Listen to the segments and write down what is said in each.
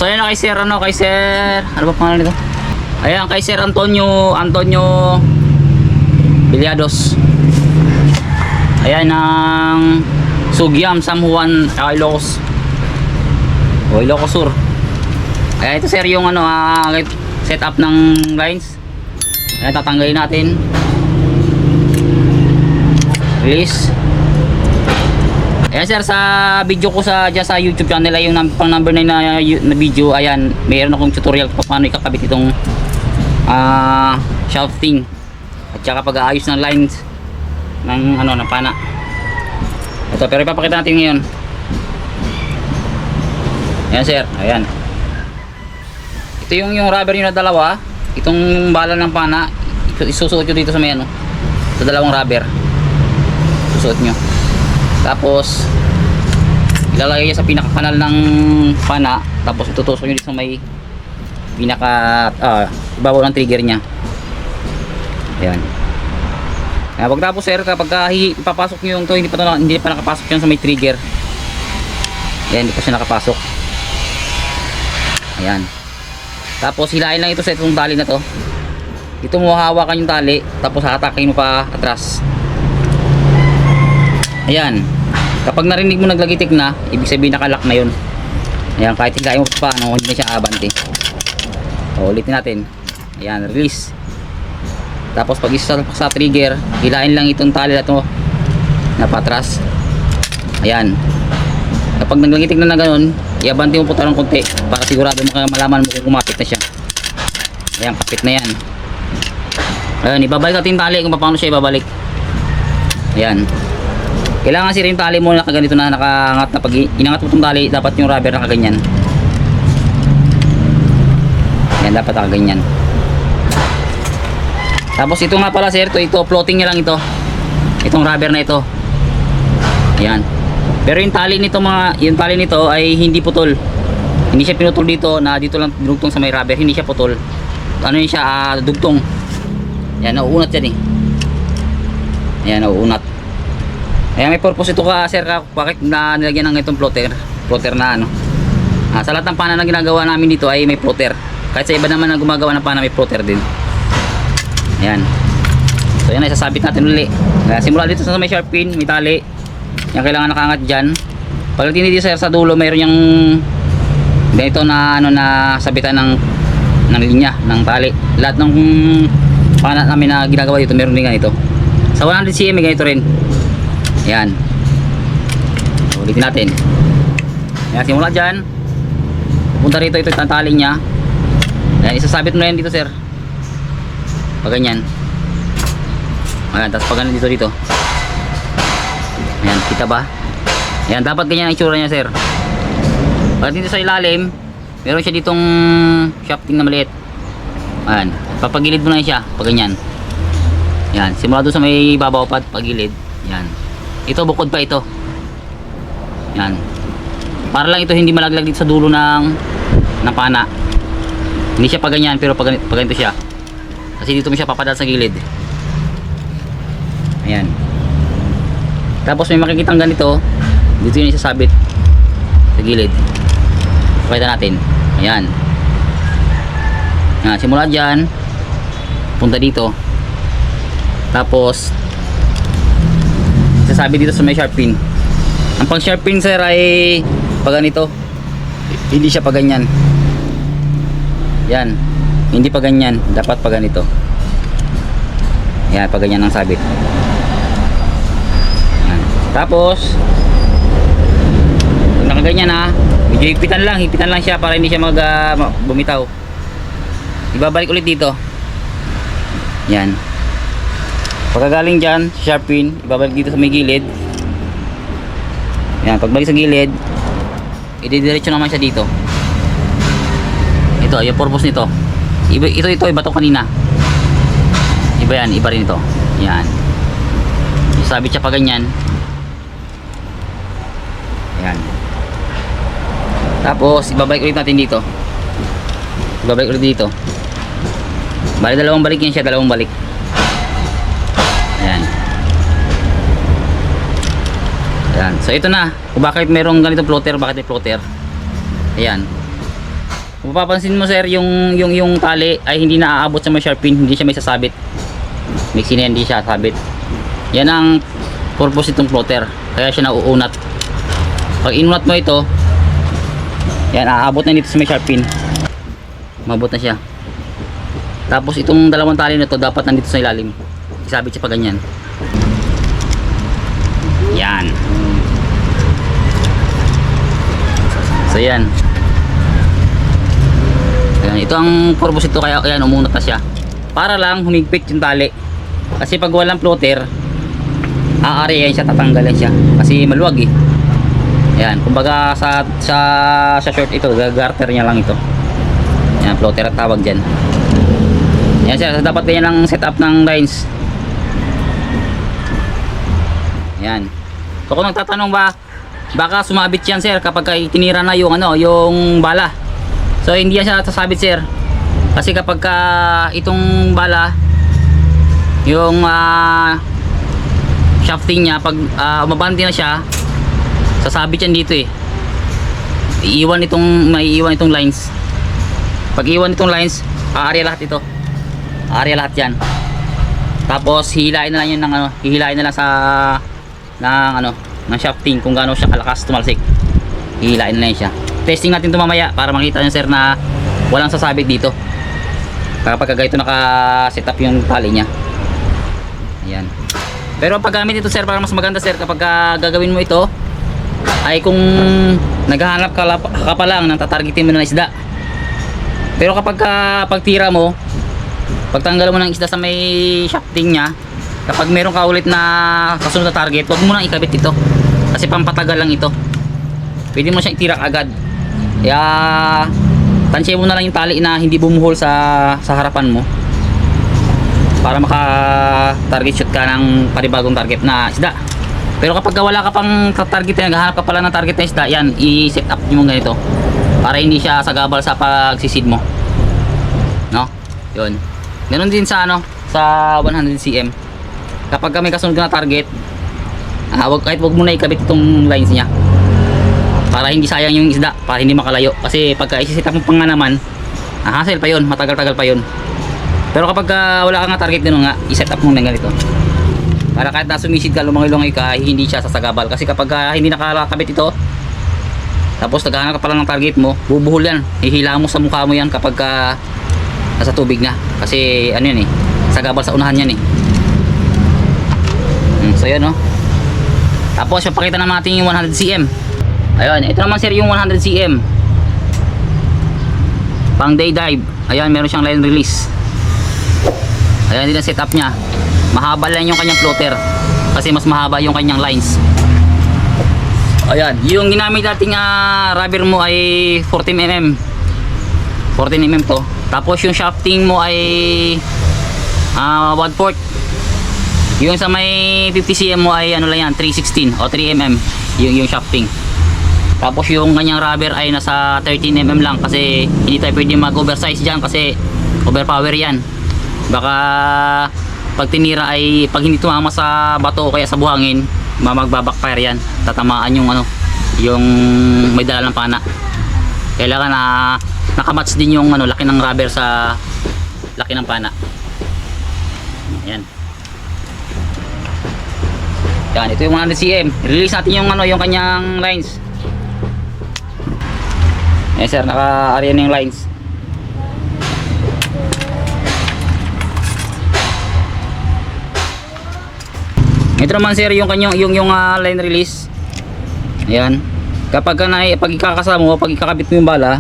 So ayan na kay Sir, kay Sir, ano ba pangalan nito? Ayan, kay Sir Antonio Villados. Ayan ng Sugyam, San Juan, Ilocos. O Ilocos Sur. Ayan, ito Sir yung setup ng lines. Ayan, tatanggalin natin. Release. Ayan Sir, sa video ko sa YouTube channel ay yung pang number 9 na video. Ayan, mayroon akong tutorial kung paano ikakabit itong shafting at saka pag-aayos ng lines ng ng pana. Ito, pero ipapakita natin ngayon. Ayan Sir, ayan. Ito yung rubber nyo na dalawa. Itong bala ng pana, isusuot nyo dito sa may sa dalawang rubber. Susuot nyo. Tapos ilalagay niya sa pinakakanal ng pana, tapos itutusok niyo dito sa may pinaka ibabaw ng trigger niya. Ayan. Pagtapos Sir, kapag ipapasok niyo yung to, hindi pa nakapasok yan sa may trigger. Ayan, hindi pa siya nakapasok. Ayan. Tapos hilahin lang ito sa itong tali na to. Ito mo hawakan yung tali, tapos hatakin mo pa atras. Ayan. Kapag narinig mo naglagitik na, ibig sabihin nakalock na yun. Ayan, kahit hilahin mo pa hindi na siya abante. Ulitin natin. Ayan, release. Tapos pag isa sa trigger, hilahin lang itong tali na to na patras. Ayan. Kapag naglagitik na ganun, iabante mo po ng konti para sigurado malaman mo kung kumapit na siya. Ayan, kapit na yan. Ayan, ibabalik natin yung tali kung paano siya ibabalik. Ayan. Kailangan sirin tali mo nakaganito na nakaangat na. Pag inangat mo itong tali, dapat yung rubber nakaganyan. Yan, dapat nakaganyan. Tapos ito nga pala Sir, ito floating niya lang ito. Itong rubber na ito. Ayan. Pero yung tali nito ay hindi putol. Hindi siya pinutol dito, na dito lang dugtong sa may rubber, hindi siya putol. Ano yun siya, dugtong. Ayan, nauunat yan Ayan, nauunat. Ayan, may purpose ito Sir, bakit na nilagyan ng itong floater na sa lahat ng pana na ginagawa namin dito ay may floater. Kahit sa iba naman na gumagawa ng pana, may floater din. Ayan. So yan, isasabit natin uli. Simula dito sa may sharp pin, may tali. Yan, kailangan nakaangat dyan. Pagdating dito Sir sa dulo, mayroon yung ganito na na sabitan ng linya, ng tali. Lahat ng pana namin na ginagawa dito, mayroon din ganito. Sa 100 cm may ganito rin. Ayan. Ulitin natin. Ayan, simula dyan. Punta rito, ito yung tali nya. Ayan, isasabit mo na yan dito Sir. Pag ganyan. Ayan, tapos pag ganyan dito. Ayan, kita ba? Ayan, dapat ganyan ang itsura nya Sir. Pag dito sa ilalim, meron siya ditong shafting na maliit. Ayan, papagilid mo na siya. Pag ganyan. Ayan, simula doon sa may babaw pa, pagilid. Ayan. Ito bukod pa ito. Yan. Para lang ito hindi malaglag dito sa dulo ng pana. Hindi siya pa ganyan, pero pag ganito siya. Kasi dito mo siya papadal sa gilid. Ayan. Tapos may makikitang ganito. Dito yun isasabit sa gilid. Pakita natin. Ayan. Yan, simula dyan. Punta dito. Tapos sabi dito sa may sharp pin. Ang pang sharp pin Sir ay pag ganito. Hindi siya pag ganyan. Yan. Hindi pag ganyan, dapat pag ganito. Yan, pag ganyan ang sabit. Yan. Tapos pag nakaganyan medyo hipitan lang siya para hindi siya bumitaw. Ibabalik ulit dito. Yan. Pagkagaling dyan, sharp pin, ibabalik dito sa may gilid. Yan, pagbalik sa gilid, ididiretso naman siya dito. Ito, yung purpose nito. Ito, iba to kanina. Iba yan, iba rin ito. Yan. Isabit siya pa ganyan. Yan. Tapos, ibabalik ulit natin dito. Ibabalik ulit dito. Bali, dalawang balik yan siya, dalawang balik. Ayan. Ayan. So ito na. Kung bakit merong ganitong floater, bakit may floater. Ayan. Kung mapapansin mo sir, yung tali ay hindi naaabot sa may sharp pin, hindi siya may sasabit. Mixin na hindi siya sabit. Yan ang purpose itong floater. Kaya siya nauunat. Pag inunat mo ito, yan, aabot na dito sa may sharp pin. Mabot na siya. Tapos itong dalawang tali na to dapat nandito sa ilalim. Isabit siya pa ganyan. Yan. So yan. Ayan, ito ang purpose ito, kaya ayan, umunat na siya. Para lang humigpit yung tali. Kasi pag walang floater, aariyan siya, tatanggalin siya. Kasi maluwag eh. Ayan, kumbaga sa short ito, garter niya lang ito. Ayan, floater at tawag dyan. Ayan sir, dapat ganyan ang setup ng lines. Ayan. So kung nagtatanong ba, baka sumabit yan sir kapag tinira na yung yung bala. So hindi yan siya sasabit sir. Kasi kapag itong bala, yung shafting niya, pag umabante na siya, sasabit yan dito eh. Maiiwan itong lines. Pag iwan itong lines, aarya lahat ito. Aarya lahat yan. Tapos hihilain na lang yun ng hihilain na lang ng shafting kung gaano siya kalakas tumalsik. Hihilain na lang siya. Testing natin ito mamaya para makita nyo sir na walang sasabit dito kapag ganito naka-set up yung tali niya. Ayan. Pero pag gamit ito sir, para mas maganda sir, kapag gagawin mo ito ay kung naghahanap ka pa lang ng tatargetin mo ng isda. Pero kapag pagtira mo, pagtanggal mo ng isda sa may shafting niya, kapag meron ka ulit na kasunod na target, huwag mo nang ikabit ito kasi pampatagal lang ito. Pwede mo siyang itira agad. Kaya tansya mo na lang yung tali na hindi bumuhol sa harapan mo para maka target shoot ka ng panibagong target na isda. Pero kapag wala ka pang target na naghahanap ka pala ng target na isda, yan, i-set up mo ganito para hindi siya sagabal sa pagsisid mo, no? Yun, ganoon din sa sa 100 cm. Kapag may kasunod na target, kahit wag mo na ikabit itong lines niya para hindi sayang yung isda, para hindi makalayo. Kasi pagka isi-set up mo pa nga naman, hassle pa yun, matagal-tagal pa yun. Pero kapag wala ka nga target din nga, i-set up mo na ganito para kahit nasumisid ka, lumangay-lumangay ka, hindi siya sasagabal. Kasi kapag hindi nakalakabit ito, tapos naghahanap ka pala ng target mo, bubuhol yan, hihila mo sa mukha mo yan kapag nasa tubig na. Kasi yan sagabal sa unahan yan eh. So yan Tapos pakita naman natin yung 100 cm. Ayun, ito naman sir yung 100 cm pang day dive. Ayan, meron siyang line release. Ayan din ang setup nya. Mahaba lang yung kanyang floater kasi mas mahaba yung kanyang lines. Ayan, yung ginamit nating rubber mo ay 14mm 14mm to. Tapos yung shafting mo ay 1/4. Yung sa may 50 cm mo ay lang yan, 316 o 3mm yung shafting. Tapos yung kanyang rubber ay nasa 13mm lang kasi hindi tayo pwede mag-oversize dyan kasi overpower yan. Baka pag tinira ay pag hindi tumama sa bato o kaya sa buhangin, magbabakfire yan. Tatamaan yung yung may dala ng pana. Kailangan na nakamatch din yung laki ng rubber sa laki ng pana. Ayan. Yan, ito yung 100 cm. Release natin yung yung kanyang lines. Eh sir, naka-area na yung lines. Ito naman sir yung kanyang yung line release. Ayan. Kapag pag ikakasama mo, pag ikakabit mo yung bala,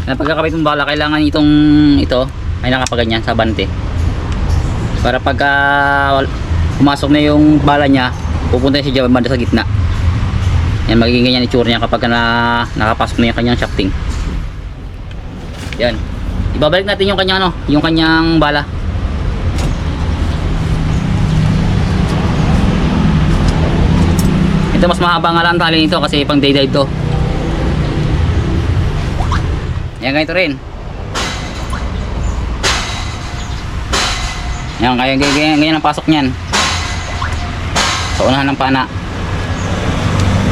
pagkakabit mo yung bala, kailangan ito ay nakapaganyan sa bante. Para pagka pumasok na yung bala niya, pupunta siya dyan banda sa gitna. Yan, magiging ganyan itsura niya kapag nakapasok na yung kanyang shafting. Yan. Ibabalik natin yung kanyang yung kanyang bala. Ito mas mahaba nga lang tali nito kasi pang day dive to. Yan, ganito rin. Yan, ganyan ang pasok niyan. Sa unahan ng pana.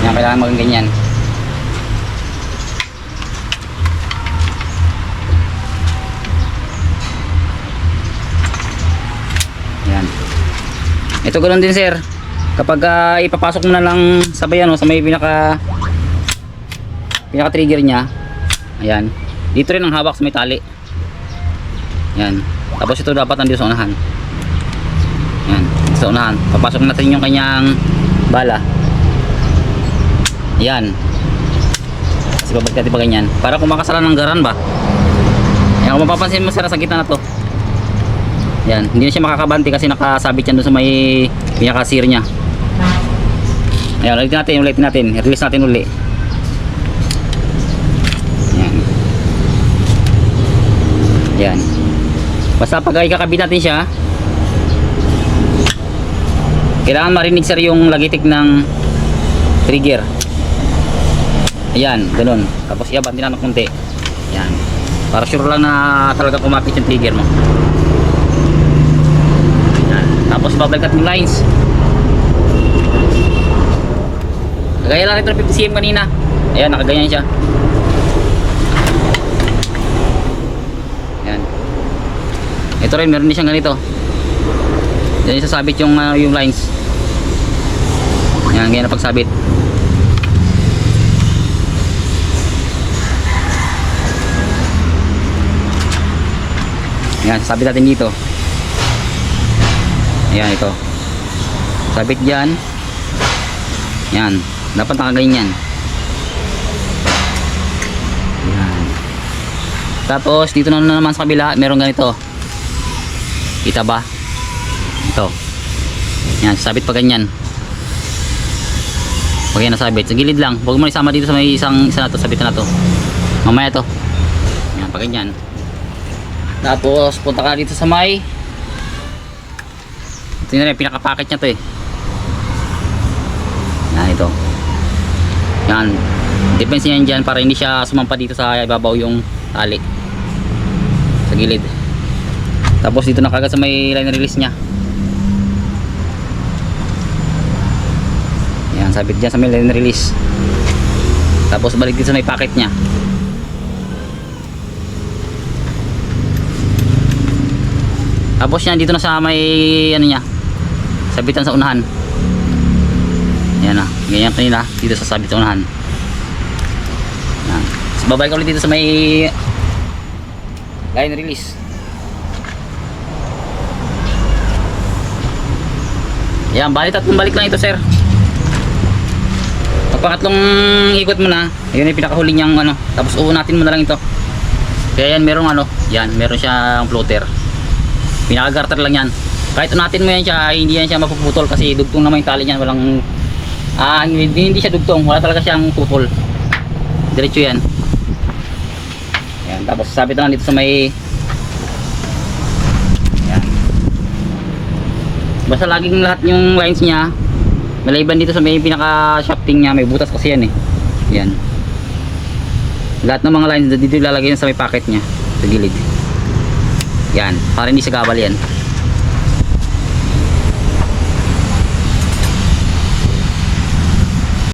Yan, kailangan maging ganyan. Ito ganoon din sir. Kapag ipapasok mo na lang sabay ano, sa may pinaka trigger niya. Ayan. Dito rin ang hawak sa may tali. Ayan. Tapos ito dapat nandito sa unahan. Ayan. Sa unahan. Papasok natin yung kanyang bala. Ayan. Kasi babalik natin pa ganyan. Para kung makasalan ng garan ba. Ayan. Kung mapapansin mo sir sa gitna na to. Ayan. Hindi na siya makakabanti kasi nakasabit yan doon sa may pinaka-sear niya. Ayan, ulitin natin. Release natin uli. Ayan. Ayan. Basta pag ikakabit natin siya, kailangan marinig sir yung lagitik ng trigger. Ayan, ganun. Tapos iabantin natin ng kunti. Ayan. Para sure lang na talaga kumapit yung trigger mo. Ayan. Tapos babalik natin yung lines. Kagaya lang ito 50 cm kanina. Ayan, nakaganyan siya. Ayan. Ito rin, meron din siyang ganito. Diyan isasabit yung lines. Ayan, ganyan na pagsabit. Ayan, sasabit natin dito. Ayan, ito. Sabit dyan. Ayan. Dapat nakaganyan. Ayan. Tapos dito naman sa kabila meron ganito. Kita ba? Ito. Ayan, sabit pa ganyan. Pag yan nasabit, sa gilid lang. Huwag mo isama dito sa may isa na to, sabit na to. Mamaya to. Ayan, pa ganyan. Tapos punta ka dito sa may ito na rin, pinaka-packet nya to eh. Yan, ito. Yan. Depensa yan dyan para hindi siya sumampa dito sa ibabaw yung tali. Sa gilid. Tapos dito na kagad sa may line release nya. Yan, sabit dyan sa may line release. Tapos balik dito sa may packet nya. Tapos yan, dito na sa may ano nya, sabitan sa unahan. Yan na, ganyan kanina dito sa sabit sa unahan. Yan. So, babalik ulit dito sa may line release. Yan, bali tatlong balik lang ito sir. Pag pangatlong ikot mo na, ayun yung pinakahuli niyang ano, tapos uunatin mo na lang ito. Kaya yan merong ano, yan meron siyang floater. Pinaka-garter lang yan. Kahit unatin mo yan siya, hindi yan siya mapuputol kasi dugtong naman yung tali niyan, walang hindi siya dugtong, wala talaga siyang putol. Diretso yan. Ayan, tapos sabit na lang dito sa may ayan. Basta laging lahat yung lines niya malaiban dito sa may pinaka-shafting niya, may butas kasi yan eh. Yan. Lahat ng mga lines dito ilalagay sa may packet niya sa gilid. Yan, para hindi sa gabal yan.